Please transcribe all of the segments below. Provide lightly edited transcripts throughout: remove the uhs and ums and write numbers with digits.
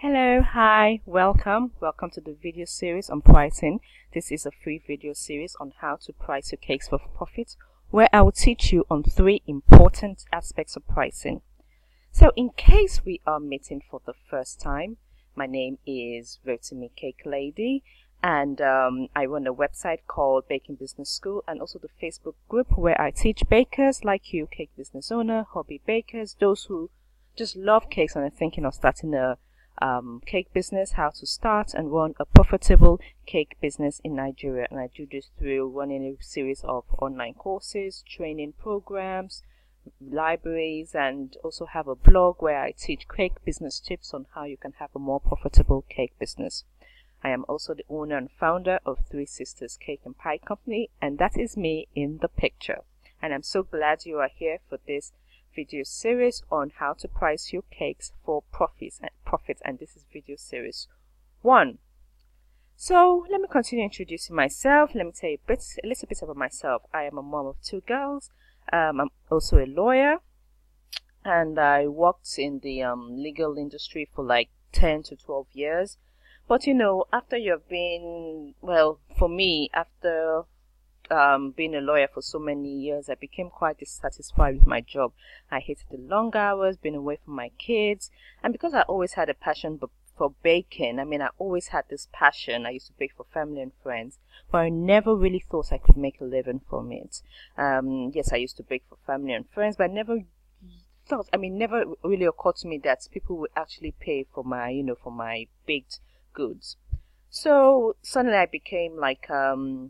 Hello, hi, welcome to the video series on pricing. This is a free video series on how to price your cakes for profit, where I will teach you on 3 important aspects of pricing. So in case we are meeting for the first time, my name is Rotimi Cake Lady, and I run a website called Baking Business School, and also the Facebook group where I teach bakers like you, cake business owner, hobby bakers, those who just love cakes and are thinking of starting a cake business, how to start and run a profitable cake business in Nigeria. And I do this through running a series of online courses, training programs, libraries, and also have a blog where I teach cake business tips on how you can have a more profitable cake business. I am also the owner and founder of Three Sisters Cake and Pie Company, and that is me in the picture. And I'm so glad you are here for this video series on how to price your cakes for profits, and this is video series 1. So let me continue introducing myself. Let me tell you a little bit about myself. I am a mom of 2 girls. I'm also a lawyer, and I worked in the legal industry for like 10 to 12 years. But you know, after you've been, well, for me, after being a lawyer for so many years, I became quite dissatisfied with my job. I hated the long hours, being away from my kids, and because I always had a passion for baking, I always had this passion. I used to bake for family and friends, but I never really thought I could make a living from it. Yes, I used to bake for family and friends, but I never never really occurred to me that people would actually pay for my, for my baked goods. So suddenly I became like a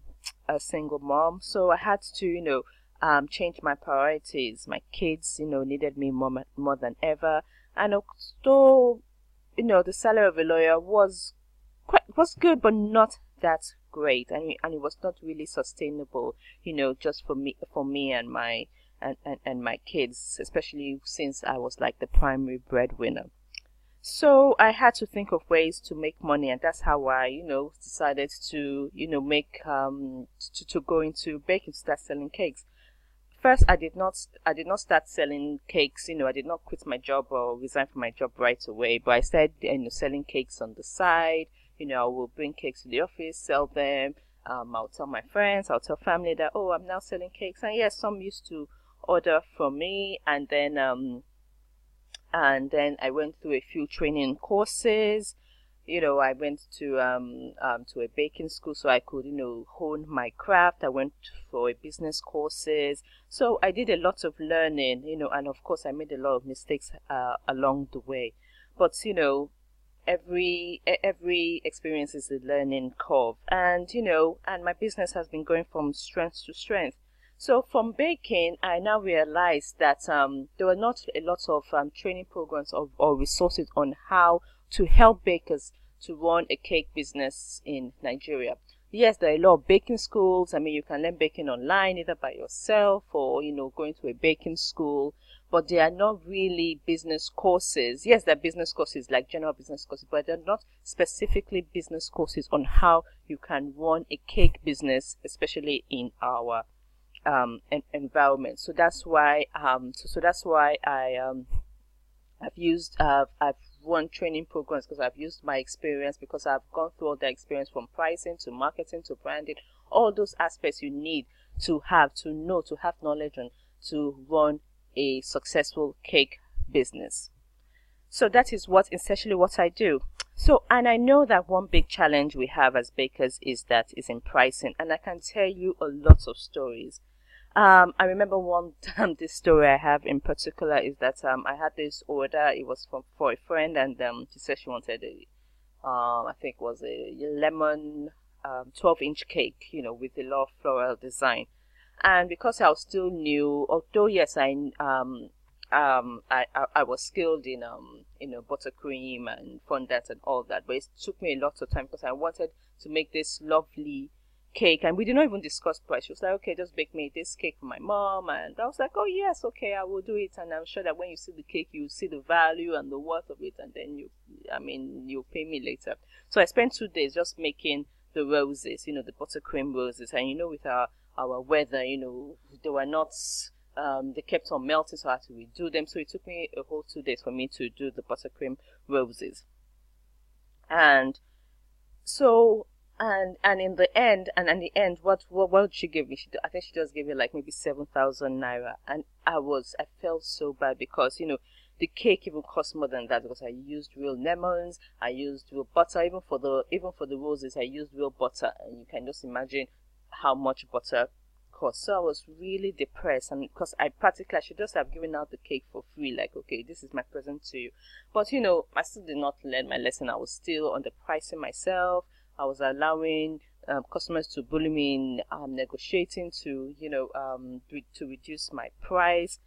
single mom, so I had to change my priorities. My kids needed me more than ever, and although the salary of a lawyer was good, but not that great, and it was not really sustainable, just for me and my kids, especially since I was like the primary breadwinner. So I had to think of ways to make money, and that's how I, decided to, make to go into baking, to start selling cakes. First, I did not start selling cakes. I did not quit my job or resign from my job right away. But I started, selling cakes on the side. I will bring cakes to the office, sell them. I'll tell my friends, I'll tell family that, oh, I'm now selling cakes. And yes, some used to order from me, and then I went through a few training courses. I went to a baking school so I could, hone my craft. I went for a business courses. So I did a lot of learning, and of course I made a lot of mistakes along the way. But, every experience is a learning curve. And, and my business has been going from strength to strength. So from baking, I now realized that there were not a lot of training programs or resources on how to help bakers to run a cake business in Nigeria. Yes, there are a lot of baking schools. You can learn baking online, either by yourself or, going to a baking school. But they are not really business courses. Yes, there are business courses, like general business courses, but they're not specifically business courses on how you can run a cake business, especially in our environment. So that's why I've run training programs, because I've used my experience, because I've gone through all the experience from pricing to marketing to branding, all those aspects you need to have knowledge on to run a successful cake business. So that is essentially what I do. So, and I know that one big challenge we have as bakers is in pricing, and I can tell you a lot of stories. I remember this story I have in particular is that I had this order. It was for a friend, and she said she wanted I think it was a lemon 12-inch cake, with a lot of floral design. And because I was still new, although yes, I was skilled in buttercream and fondant and all that, but it took me a lot of time because I wanted to make this lovely cake, and we did not even discuss price. She was like, okay, just bake me this cake for my mom, and I was like, oh yes, okay, I will do it. And I'm sure that when you see the cake, you see the value and the worth of it, and then you'll pay me later. So I spent 2 days just making the roses, the buttercream roses, and with our weather, they were not they kept on melting, so I had to redo them. So it took me a whole 2 days for me to do the buttercream roses. And so, and in the end, what did she give me? I think she just gave me like maybe 7,000 naira, and I felt so bad because the cake even cost more than that because I used real lemons, I used real butter, even for the roses I used real butter, and you can just imagine how much butter cost. So I was really depressed, and because I should just have given out the cake for free, like, okay, this is my present to you. But I still did not learn my lesson. I was still underpricing myself. I was allowing customers to bully me in negotiating to reduce my price.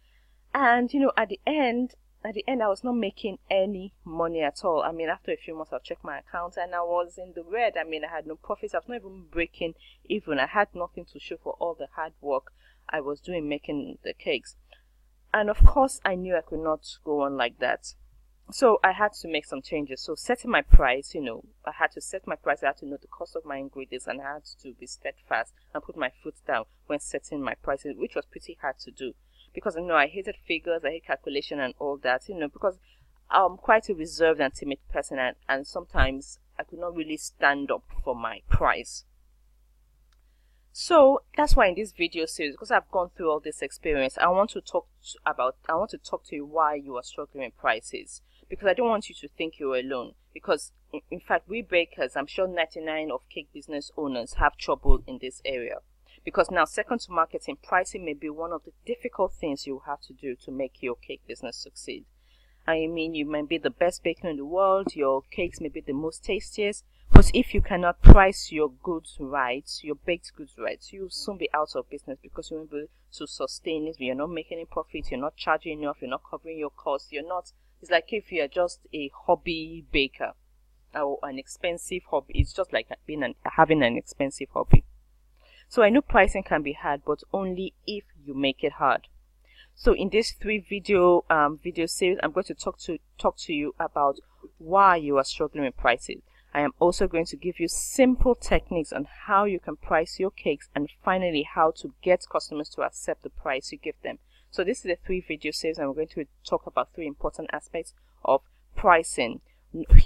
And at the end I was not making any money at all. I mean, after a few months I checked my account and I was in the red. I mean, I had no profits. I was not even breaking even. I had nothing to show for all the hard work I was doing making the cakes. And of course I knew I could not go on like that. So I had to make some changes. So setting my price, I had to set my price. I had to know the cost of my ingredients, and I had to be steadfast and put my foot down when setting my prices, which was pretty hard to do because I hated figures, I hate calculation and all that, because I'm quite a reserved and timid person, and sometimes I could not really stand up for my price. So that's why in this video series, because I've gone through all this experience, I want to talk to you why you are struggling with prices, because I don't want you to think you're alone. Because in fact, we bakers, I'm sure 99 of cake business owners have trouble in this area. Because now, second to marketing, pricing may be one of the difficult things you have to do to make your cake business succeed. I mean, you might be the best baker in the world, your cakes may be the most tastiest, but if you cannot price your goods right, your baked goods right, you'll soon be out of business because you won't be able to sustain it. You're not making any profit, you're not charging enough, you're not covering your costs, it's like if you're just a hobby baker or an expensive hobby. It's just like having an expensive hobby. So I know pricing can be hard, but only if you make it hard. So in this video series, I'm going to talk to you about why you are struggling with prices. I am also going to give you simple techniques on how you can price your cakes, and finally how to get customers to accept the price you give them. So this is a 3 video series, and we're going to talk about 3 important aspects of pricing.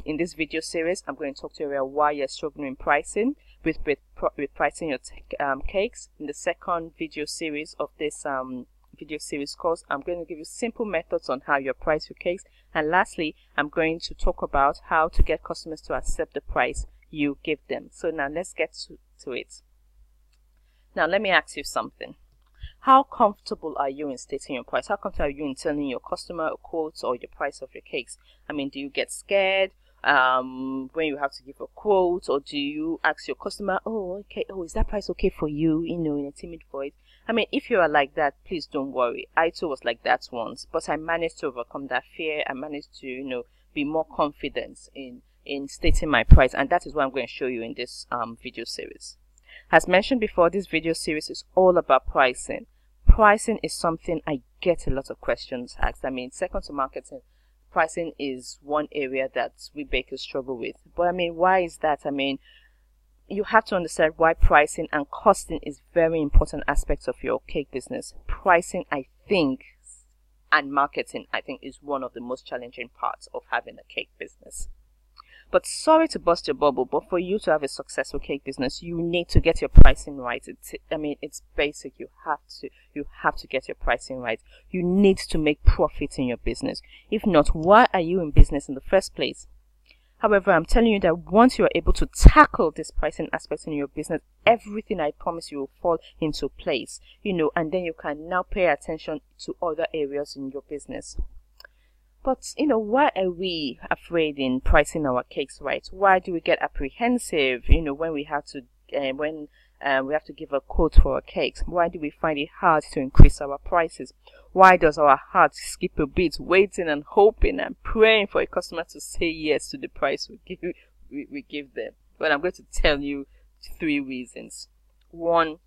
In this video series, I'm going to talk to you about why you're struggling with pricing, with pricing your cakes. In the second video series of this video series course, I'm going to give you simple methods on how you price your cakes, and lastly, I'm going to talk about how to get customers to accept the price you give them. So now let's get to it. Now let me ask you something. How comfortable are you in stating your price? How comfortable are you in telling your customer a quote or your price of your cakes? I mean, do you get scared when you have to give a quote, or do you ask your customer, oh, okay, oh, is that price okay for you, in a timid voice? I mean, if you are like that, please don't worry. I too was like that once, but I managed to overcome that fear. I managed to, be more confident in stating my price, and that is what I'm going to show you in this video series. As mentioned before, this video series is all about pricing. Pricing is something I get a lot of questions asked. I mean, second to marketing, pricing is one area that we bakers struggle with. But I mean, why is that? I mean, you have to understand why pricing and costing is very important aspects of your cake business. Pricing, I think, and marketing, I think, is one of the most challenging parts of having a cake business. But sorry to bust your bubble, but for you to have a successful cake business, you need to get your pricing right. It's basic. You have to get your pricing right. You need to make profit in your business. If not, why are you in business in the first place? However, I'm telling you that once you are able to tackle this pricing aspect in your business, everything I promise you will fall into place, and then you can now pay attention to other areas in your business. But, why are we afraid in pricing our cakes right? Why do we get apprehensive, when we have to give a quote for our cakes? Why do we find it hard to increase our prices? Why does our heart skip a beat, waiting and hoping and praying for a customer to say yes to the price we give them? Well, I'm going to tell you 3 reasons. 1,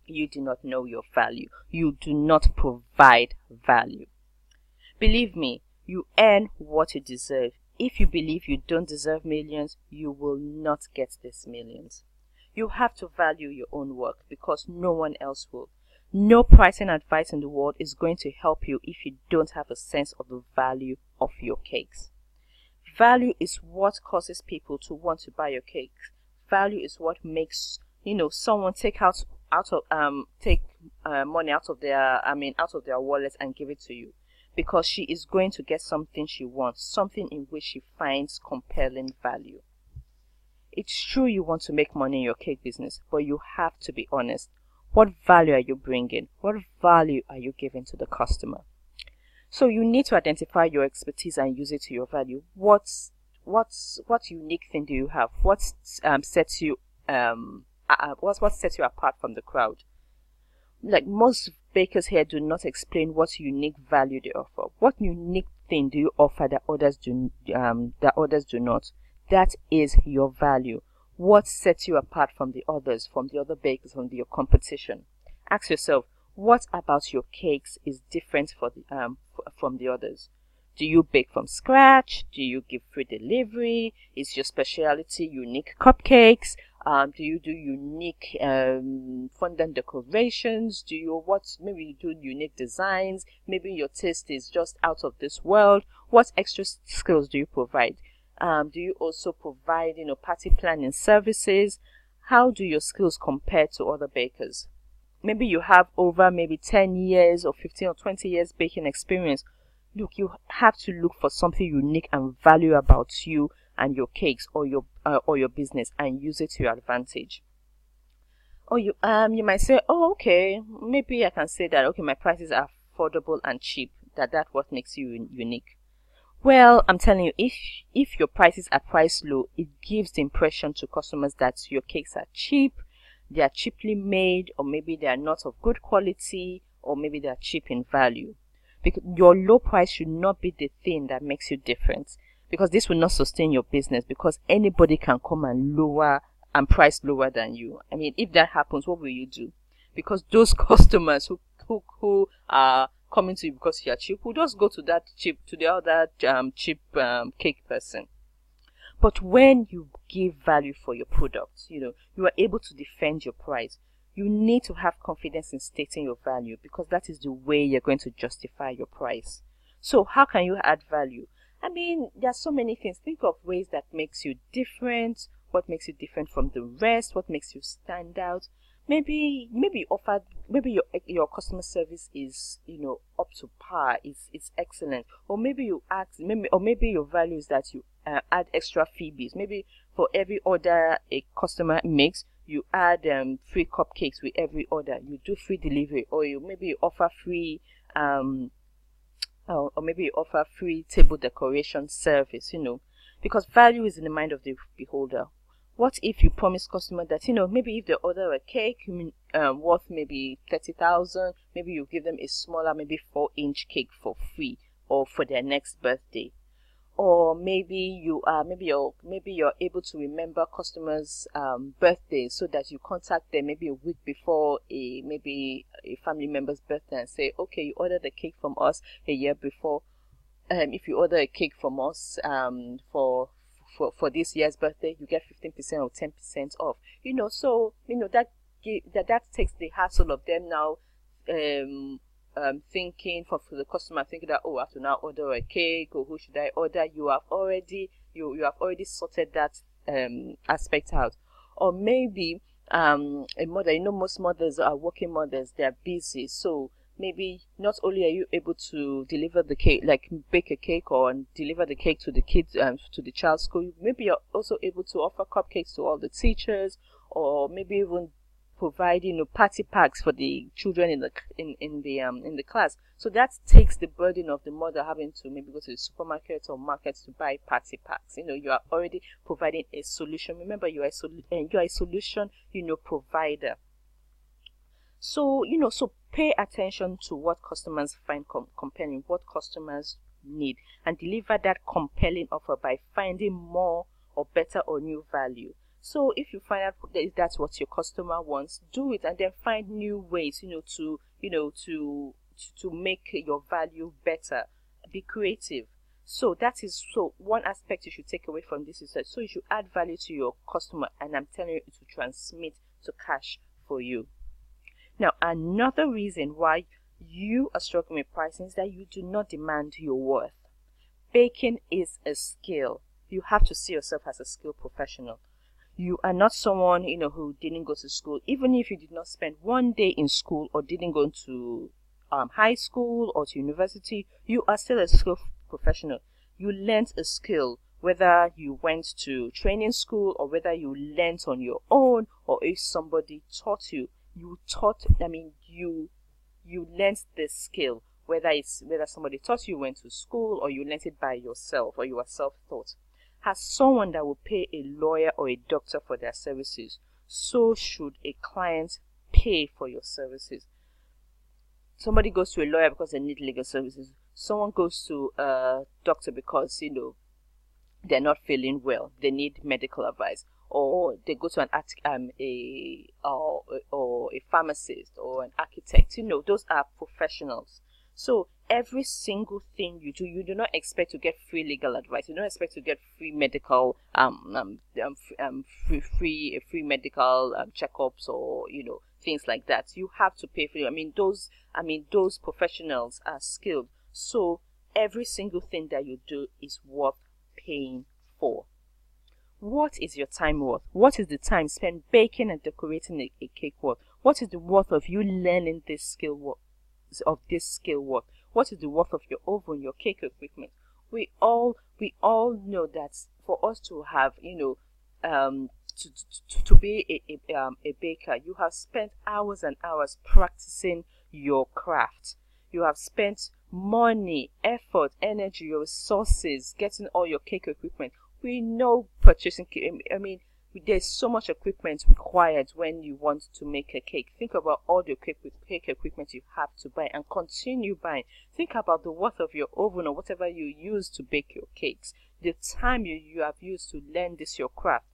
you do not know your value. You do not provide value. Believe me, you earn what you deserve. If you believe you don't deserve millions, you will not get these millions. You have to value your own work because no one else will. No pricing advice in the world is going to help you if you don't have a sense of the value of your cakes. Value is what causes people to want to buy your cake. Value is what makes, someone take money out of their wallet and give it to you, because she is going to get something she wants, something in which she finds compelling value. It's true you want to make money in your cake business, but you have to be honest. What value are you bringing? What value are you giving to the customer? So you need to identify your expertise and use it to your value. What unique thing do you have? What sets you what sets you apart from the crowd? Like, most bakers here do not explain what unique value they offer. What unique thing do you offer that others do not? That is your value. What sets you apart from the others, from the other bakers, from your competition? Ask yourself, what about your cakes is different from the others? Do you bake from scratch? Do you give free delivery? Is your specialty unique cupcakes? Do you do unique fondant decorations? Maybe you do unique designs? Maybe your taste is just out of this world. What extra skills do you provide? Do you also provide, party planning services? How do your skills compare to other bakers? Maybe you have over 10 years or 15 or 20 years baking experience. Look, you have to look for something unique and value about you and your cakes or your business, and use it to your advantage. Or you might say, oh, okay, maybe I can say that, okay, my prices are affordable and cheap. That's what makes you unique. Well, I'm telling you, if your prices are priced low, it gives the impression to customers that your cakes are cheap, they are cheaply made, or maybe they are not of good quality, or maybe they are cheap in value. Because your low price should not be the thing that makes you different, because this will not sustain your business, because anybody can come and price lower than you. I mean, if that happens, what will you do? Because those customers who are coming to you because you are cheap will just go to the other cheap cake person. But when you give value for your product, you are able to defend your price. You need to have confidence in stating your value, because that is the way you're going to justify your price. So how can you add value? I mean, there are so many things. Think of ways that makes you different. What makes you different from the rest? What makes you stand out? Maybe your customer service is up to par. It's excellent. Or maybe your value is that you add extra freebies. Maybe for every order a customer makes, you add free cupcakes with every order. You do free delivery, or maybe you offer free table decoration service. Because value is in the mind of the beholder. What if you promise customer that maybe if they order a cake worth maybe 30,000, maybe you give them a smaller, maybe 4-inch cake for free, or for their next birthday? Or maybe you're able to remember customers' birthdays, so that you contact them maybe a week before maybe a family member's birthday and say, okay, you ordered the cake from us a year before. If you order a cake from us for this year's birthday, you get 15% or 10% off. So that takes the hassle of them now thinking for the customer, thinking that, oh, I have to now order a cake, or who should I order? You have already sorted that aspect out. Or maybe a mother, most mothers are working mothers, they're busy, so maybe not only are you able to deliver the cake, like bake a cake or deliver the cake to the kids, to the child's school, maybe you're also able to offer cupcakes to all the teachers, or maybe even provide party packs for the children in the class. So that takes the burden of the mother having to maybe go to the supermarket or markets to buy party packs. You are already providing a solution. Remember, you are a solution provider. So so pay attention to what customers find compelling, what customers need, and deliver that compelling offer by finding more or better or new value. So if you find out that that's what your customer wants, do it, and then find new ways to make your value better. Be creative. So one aspect you should take away from this is that you should add value to your customer, and I'm telling you, it will transmit to cash for you. Now, another reason why you are struggling with pricing is that you do not demand your worth. Baking is a skill. You have to see yourself as a skilled professional. You are not someone, who didn't go to school. Even if you did not spend one day in school or didn't go to high school or to university, you are still a skilled professional. You learned a skill, whether you went to training school or whether you learned on your own or if somebody taught you. You learned this skill, whether somebody taught you, went to school, or you learned it by yourself, or you are self-taught. As someone that will pay a lawyer or a doctor for their services, so should a client pay for your services. Somebody goes to a lawyer because they need legal services. Someone goes to a doctor because they're not feeling well, they need medical advice, or they go to a pharmacist or an architect. Those are professionals. So every single thing you do, you do not expect to get free legal advice. You don't expect to get free medical free medical checkups or things like that. You have to pay for it. Those professionals are skilled. So every single thing that you do is worth paying for. What is your time worth? What is the time spent baking and decorating a cake worth? What is the worth of you learning this skill worth? What is the worth of your oven, your cake equipment? We all know that for us to have to be a baker, you have spent hours and hours practicing your craft. You have spent money, effort, energy, your resources getting all your cake equipment. We know purchasing. There's so much equipment required when you want to make a cake. Think about all the cake equipment you have to buy and continue buying. Think about the worth of your oven or whatever you use to bake your cakes. The time you have used to learn your craft.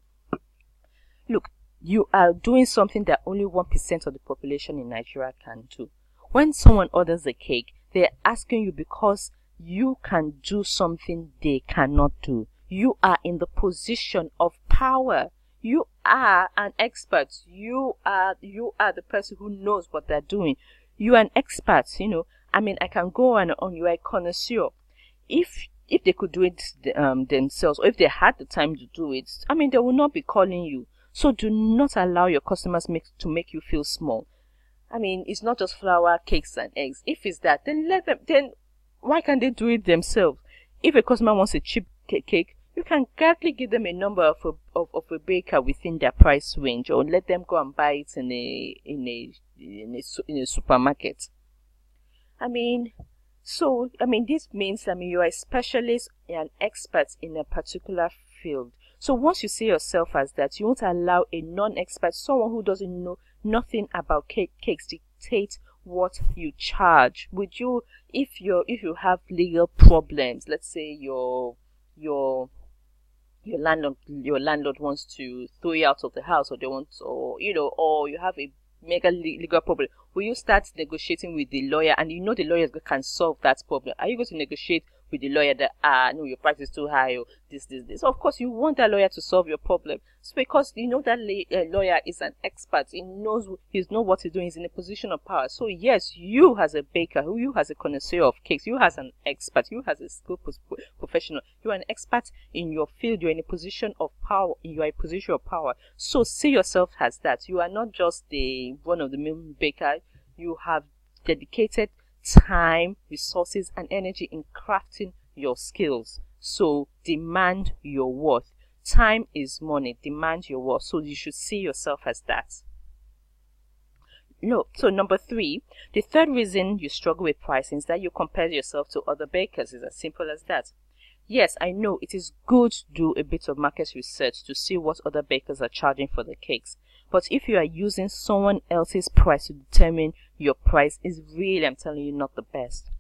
Look, you are doing something that only 1% of the population in Nigeria can do. When someone orders a cake, they're asking you because you can do something they cannot do. You are in the position of power. You are an expert. You are the person who knows what they're doing. You are an expert. I can go on. You are a connoisseur. If they could do it themselves, or if they had the time to do it, they will not be calling you. So do not allow your customers to make you feel small. It's not just flour, cakes, and eggs. If it's that, then let them. Then why can't they do it themselves? If a customer wants a cheap cake, you can gladly give them a number of a baker within their price range, or let them go and buy it in a supermarket. This means you are a specialist and expert in a particular field. So once you see yourself as that, you won't allow a non-expert, someone who doesn't know nothing about cakes, dictate what you charge. Would you, if you have legal problems, let's say your landlord wants to throw you out of the house, or or you have a mega legal problem, will you start negotiating with the lawyer, and the lawyer can solve that problem? Are you going to negotiate with the lawyer that no, your price is too high, or this? Of course, you want that lawyer to solve your problem. It's because that lawyer is an expert. He knows what he's doing. He's in a position of power. So yes, you as a baker, you as a connoisseur of cakes, you as an expert, you as a skilled professional, you are an expert in your field. You're in a position of power. You are a position of power. So see yourself as that. You are not just the one-of-the-mill baker. You have dedicated time, resources, and energy in crafting your skills. So demand your worth. Time is money. Demand your worth. So you should see yourself as that. So number 3, the third reason you struggle with pricing is that you compare yourself to other bakers. It's as simple as that. Yes, I know it is good to do a bit of market research to see what other bakers are charging for the cakes. But if you are using someone else's price to determine your price, is really, I'm telling you, not the best.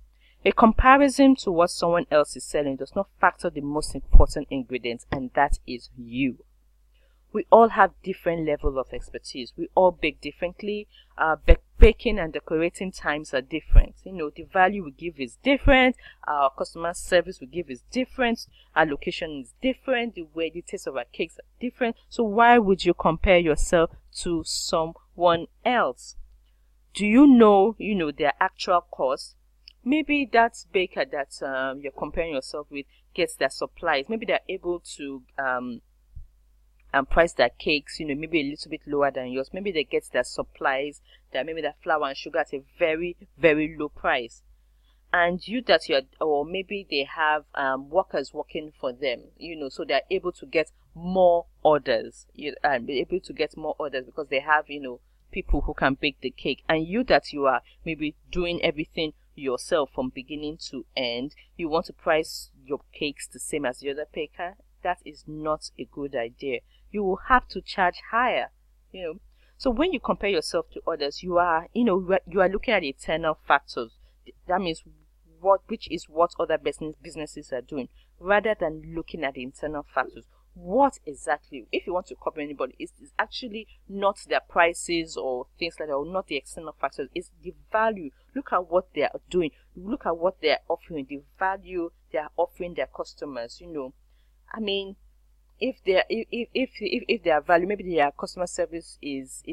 A comparison to what someone else is selling does not factor the most important ingredient, and that is you. We all have different level of expertise. We all bake differently. Baking and decorating times are different. The value we give is different. Our customer service we give is different. Our location is different. The taste of our cakes are different. So why would you compare yourself to someone else? Do you know their actual cost? Maybe that baker that you're comparing yourself with, gets their supplies, maybe they're able to and price their cakes, maybe a little bit lower than yours. Maybe they get their supplies, maybe their flour and sugar at a very, very low price. And or maybe they have workers working for them, so they're able to get more orders, and be able to get more orders because they have, people who can bake the cake. And that you are maybe doing everything yourself from beginning to end, you want to price your cakes the same as the other baker. That is not a good idea. You will have to charge higher, So when you compare yourself to others, you are looking at the internal factors. That means which is what other businesses are doing, rather than looking at the internal factors. What exactly, if you want to copy anybody, it's actually not their prices or things like that, or not the external factors. It's the value. Look at what they are doing. Look at what they are offering, the value they are offering their customers. I mean, if their value, maybe their customer service is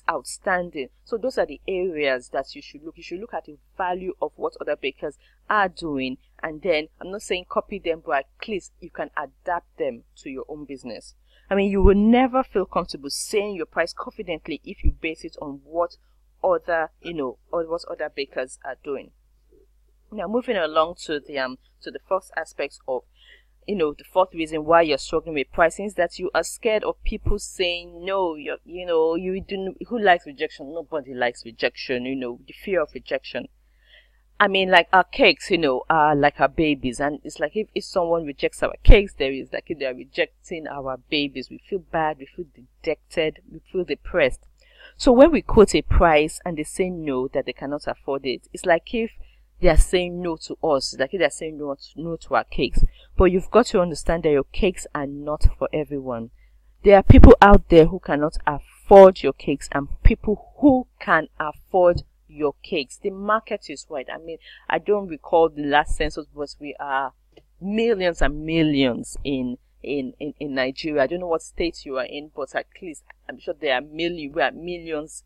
outstanding. So those are the areas that you should look. You should look at the value of what other bakers are doing, and then I'm not saying copy them, but at least you can adapt them to your own business. I mean, you will never feel comfortable saying your price confidently if you base it on what other bakers are doing. Now, moving along to the first aspect of the fourth reason why you're struggling with pricing is that you are scared of people saying no. Who likes rejection? Nobody likes rejection. The fear of rejection. I mean, like our cakes, are like our babies, and it's like if someone rejects our cakes, if they're rejecting our babies, we feel bad, we feel dejected, we feel depressed. So when we quote a price and they say no, that they cannot afford it, it's like if they are saying no to us, like if they are saying no to our cakes. But you've got to understand that your cakes are not for everyone. There are people out there who cannot afford your cakes, and people who can afford your cakes. The market is wide. I mean, I don't recall the last census, but we are millions and millions in Nigeria. I don't know what state you are in, but at least I'm sure we are millions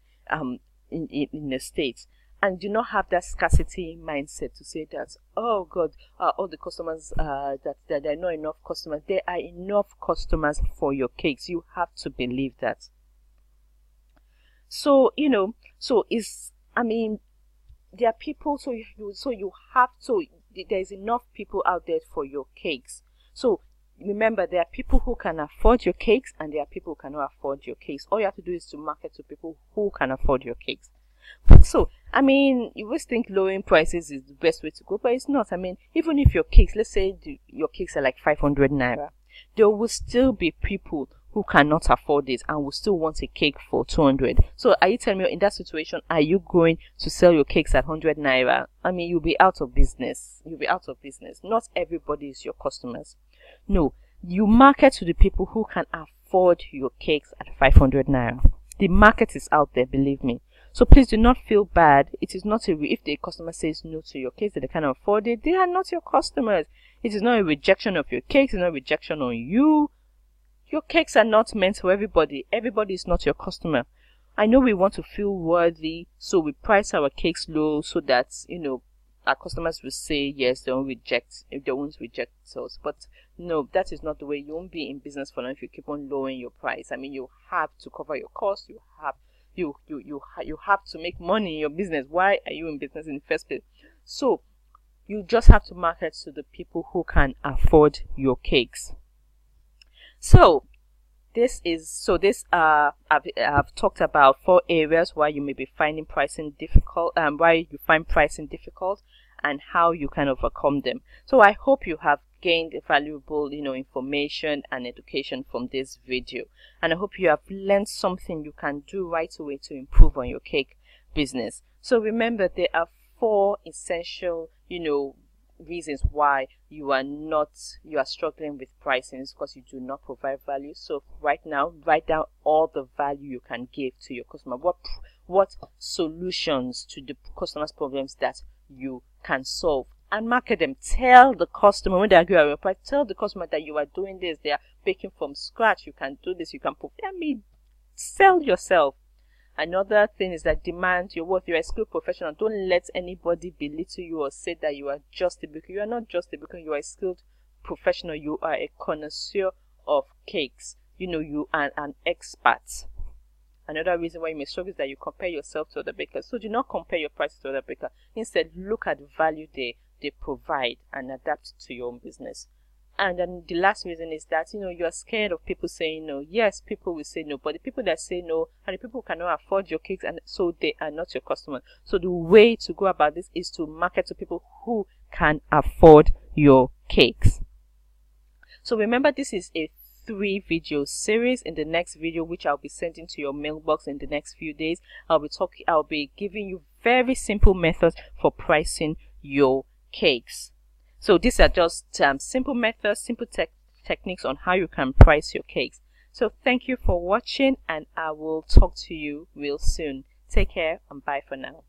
in the states. And do not have that scarcity mindset to say that, oh God, all the customers, that there are not enough customers. There are enough customers for your cakes. You have to believe that. So, there are people, there's enough people out there for your cakes. So remember, there are people who can afford your cakes, and there are people who cannot afford your cakes. All you have to do is to market to people who can afford your cakes. So, I mean, you always think lowering prices is the best way to go, but it's not. I mean, even if your cakes, let's say your cakes are like 500 naira, there will still be people who cannot afford it and will still want a cake for 200. So, are you telling me in that situation, are you going to sell your cakes at 100 naira? I mean, you'll be out of business. Not everybody is your customers. No, you market to the people who can afford your cakes at 500 naira. The market is out there, believe me. So please do not feel bad. It is not if the customer says no to your cakes that they cannot afford it, they are not your customers. It is not a rejection of your cakes. It's not a rejection on you. Your cakes are not meant for everybody. Everybody is not your customer. I know we want to feel worthy, so we price our cakes low so that, our customers will say yes, they won't reject us. But no, that is not the way. You won't be in business for long if you keep on lowering your price. I mean, you have to cover your costs. You have to make money in your business. Why are you in business in the first place? So you just have to market to the people who can afford your cakes. I've talked about 4 areas why you may be finding pricing difficult, why you find pricing difficult, and how you can overcome them. So I hope you have gained valuable, information and education from this video, and I hope you have learned something you can do right away to improve on your cake business. So remember, there are 4 essential, reasons why you are struggling with pricing. Is because you do not provide value. So right now, write down all the value you can give to your customer. What solutions to the customer's problems that you can solve, and market them. Tell the customer when they agree on your price. Tell the customer that you are doing this. They are baking from scratch. You can do this. You can sell yourself. Another thing is that demand your worth. You're a skilled professional. Don't let anybody belittle you or say that you are just a baker. You are not just a baker. You are a skilled professional. You are a connoisseur of cakes. You know, you are an expert. Another reason why you may struggle is that you compare yourself to other bakers. So do not compare your prices to other bakers. Instead, look at the value they provide and adapt to your own business. And then the last reason is that, you know, you're scared of people saying no. Yes, people will say no, but the people that say no are the people who cannot afford your cakes, and so they are not your customers. So the way to go about this is to market to people who can afford your cakes. So remember, this is a 3-video series. In the next video, which I'll be sending to your mailbox in the next few days, I'll be giving you very simple methods for pricing your cakes. So these are just simple methods, simple techniques on how you can price your cakes. So thank you for watching, and I will talk to you real soon. Take care and bye for now.